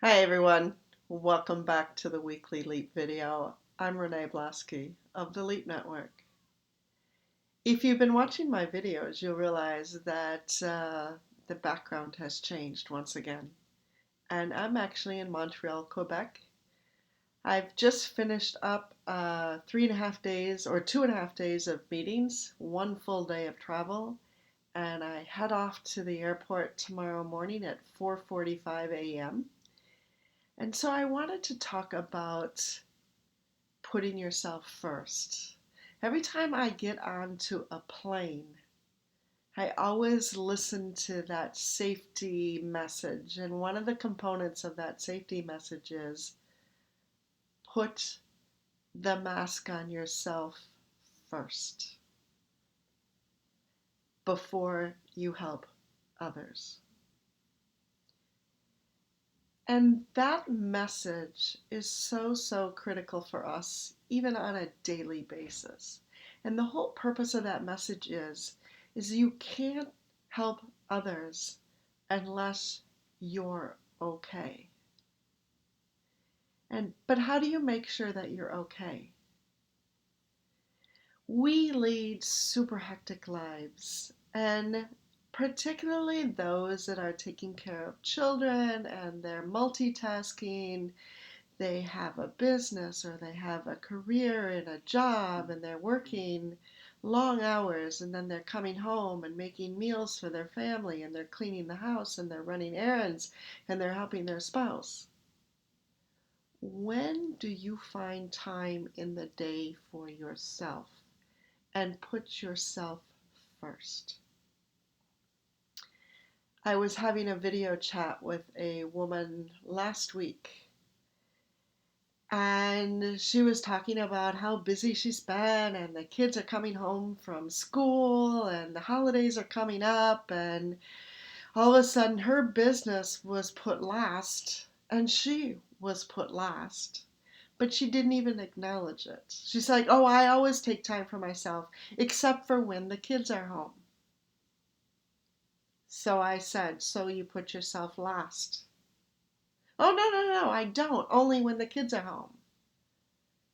Hi everyone, welcome back to the weekly Leap video. I'm Renee Blasky of the Leap Network. If you've been watching my videos, you'll realize that the background has changed once again. And I'm actually in Montreal, Quebec. I've just finished up 3.5 days or 2.5 days of meetings, one full day of travel, and I head off to the airport tomorrow morning at 4:45 a.m. And so I wanted to talk about putting yourself first. Every time I get onto a plane, I always listen to that safety message. And one of the components of that safety message is put the mask on yourself first before you help others. And that message is so critical for us, even on a daily basis. And the whole purpose of that message is you can't help others unless you're okay. But how do you make sure that you're okay? We lead super hectic lives, and particularly those that are taking care of children and they're multitasking. They have a business or they have a career in a job and they're working long hours, and then they're coming home and making meals for their family, and they're cleaning the house and they're running errands and they're helping their spouse. When do you find time in the day for yourself and put yourself first? I was having a video chat with a woman last week, and she was talking about how busy she's been, and the kids are coming home from school and the holidays are coming up, and all of a sudden her business was put last and she was put last, but she didn't even acknowledge it. She's like, oh, I always take time for myself except for when the kids are home. So I said, so you put yourself last? Oh, no, I don't, only when the kids are home.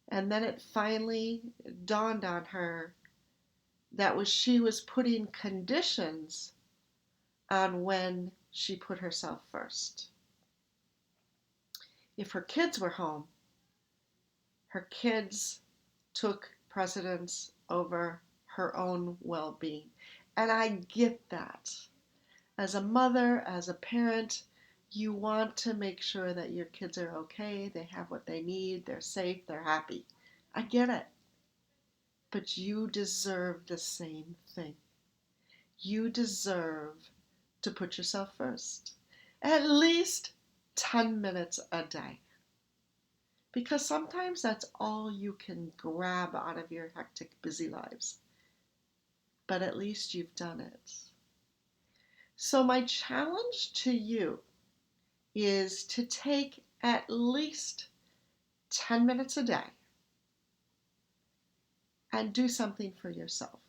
And then it finally dawned on her that she was putting conditions on when she put herself first. If her kids were home, her kids took precedence over her own well-being. And I get that. As a mother, as a parent, you want to make sure that your kids are okay, they have what they need, they're safe, they're happy. I get it. But you deserve the same thing. You deserve to put yourself first. At least 10 minutes a day. Because sometimes that's all you can grab out of your hectic, busy lives. But at least you've done it. So, my challenge to you is to take at least 10 minutes a day and do something for yourself.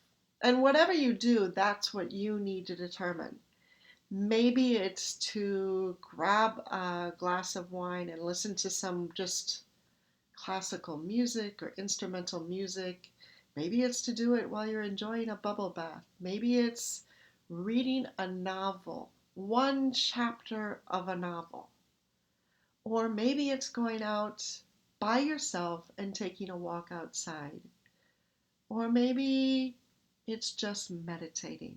And whatever you do, that's what you need to determine. Maybe it's to grab a glass of wine and listen to some just classical music or instrumental music. Maybe it's to do it while you're enjoying a bubble bath. Maybe it's reading a novel, one chapter of a novel. Or maybe it's going out by yourself and taking a walk outside. Or maybe it's just meditating.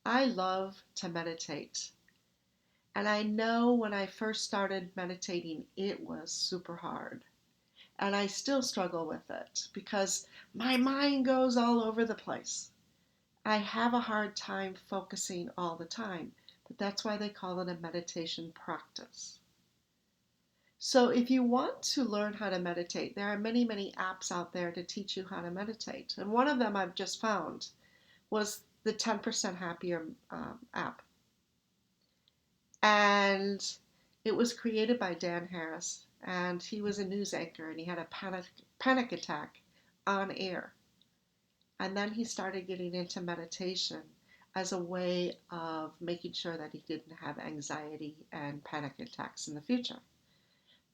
I love to meditate. And I know when I first started meditating, it was super hard. And I still struggle with it because my mind goes all over the place. I have a hard time focusing all the time, but that's why they call it a meditation practice. So if you want to learn how to meditate, there are many apps out there to teach you how to meditate. And one of them I've just found was the 10% Happier app. And it was created by Dan Harris, and he was a news anchor, and he had a panic attack on air. And then he started getting into meditation as a way of making sure that he didn't have anxiety and panic attacks in the future.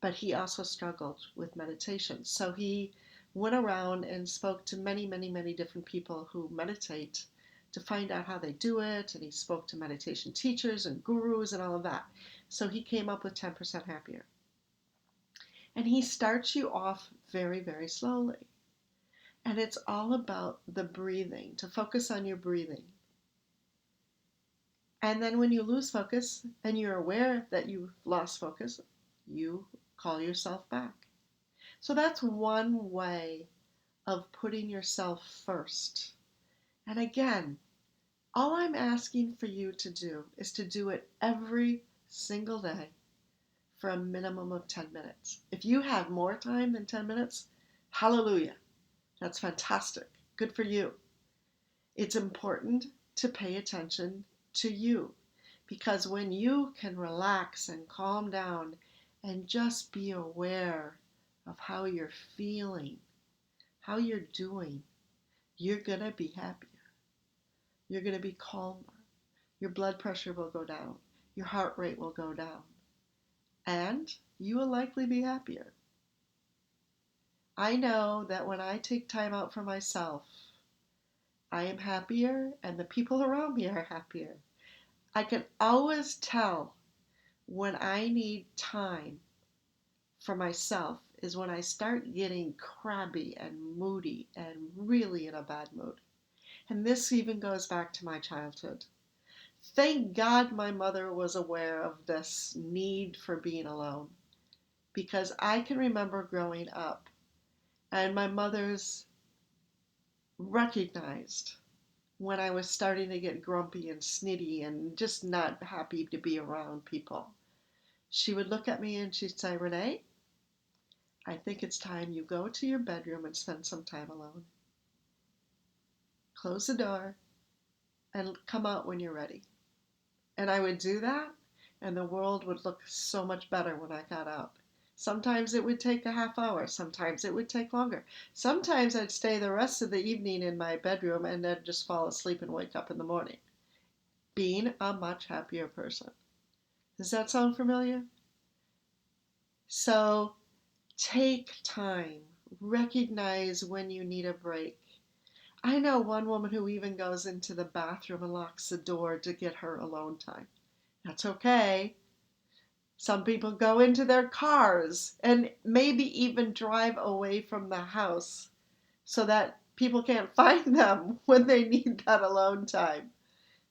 but he also struggled with meditation. So he went around and spoke to many, many, many different people who meditate to find out how they do it. And he spoke to meditation teachers and gurus and all of that. So he came up with 10% happier. And he starts you off very, very slowly. And it's all about the breathing, to focus on your breathing. And then when you lose focus and you're aware that you've lost focus, you call yourself back. So that's one way of putting yourself first. And again, all I'm asking for you to do is to do it every single day for a minimum of 10 minutes. If you have more time than 10 minutes, hallelujah. That's fantastic. Good for you. It's important to pay attention to you, because when you can relax and calm down and just be aware of how you're feeling, how you're doing, you're going to be happier. You're going to be calmer. Your blood pressure will go down. Your heart rate will go down. And you will likely be happier. I know that when I take time out for myself, I am happier and the people around me are happier. I can always tell when I need time for myself is when I start getting crabby and moody and really in a bad mood. And this even goes back to my childhood. Thank God my mother was aware of this need for being alone, because I can remember growing up and my mother's recognized when I was starting to get grumpy and snitty and just not happy to be around people. She would look at me and she'd say, Renee, I think it's time you go to your bedroom and spend some time alone. Close the door and come out when you're ready. And I would do that, and the world would look so much better when I got out. Sometimes it would take a half hour. Sometimes it would take longer. Sometimes I'd stay the rest of the evening in my bedroom and then just fall asleep and wake up in the morning, being a much happier person. Does that sound familiar? So take time. Recognize when you need a break. I know one woman who even goes into the bathroom and locks the door to get her alone time. That's okay. Some people go into their cars and maybe even drive away from the house so that people can't find them when they need that alone time.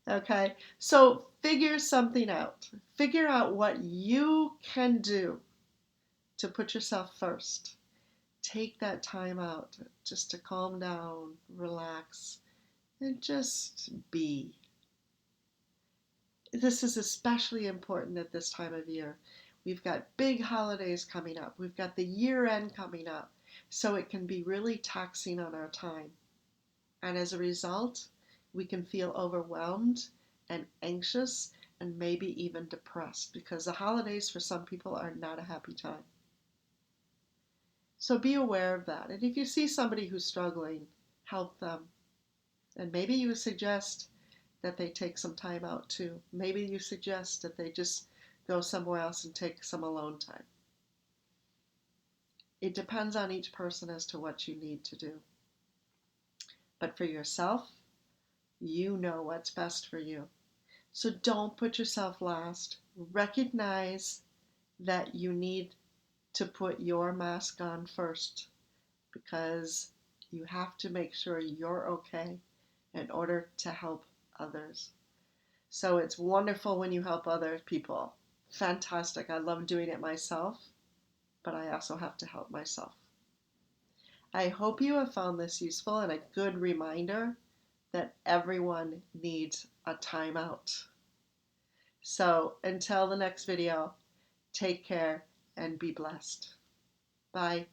Okay? So figure something out. Figure out what you can do to put yourself first. Take that time out just to calm down, relax, and just be. This is especially important at this time of year. We've got big holidays coming up. We've got the year end coming up. So it can be really taxing on our time. And as a result, we can feel overwhelmed and anxious and maybe even depressed, because the holidays for some people are not a happy time. So be aware of that. And if you see somebody who's struggling, help them. And maybe you suggest that they take some time out too. Maybe you suggest that they just go somewhere else and take some alone time. It depends on each person as to what you need to do. But for yourself, you know what's best for you. So don't put yourself last. Recognize that you need to put your mask on first, because you have to make sure you're okay in order to help others. So it's wonderful when you help other people. Fantastic. I love doing it myself, but I also have to help myself. I hope you have found this useful and a good reminder that everyone needs a timeout. So until the next video, take care and be blessed. Bye.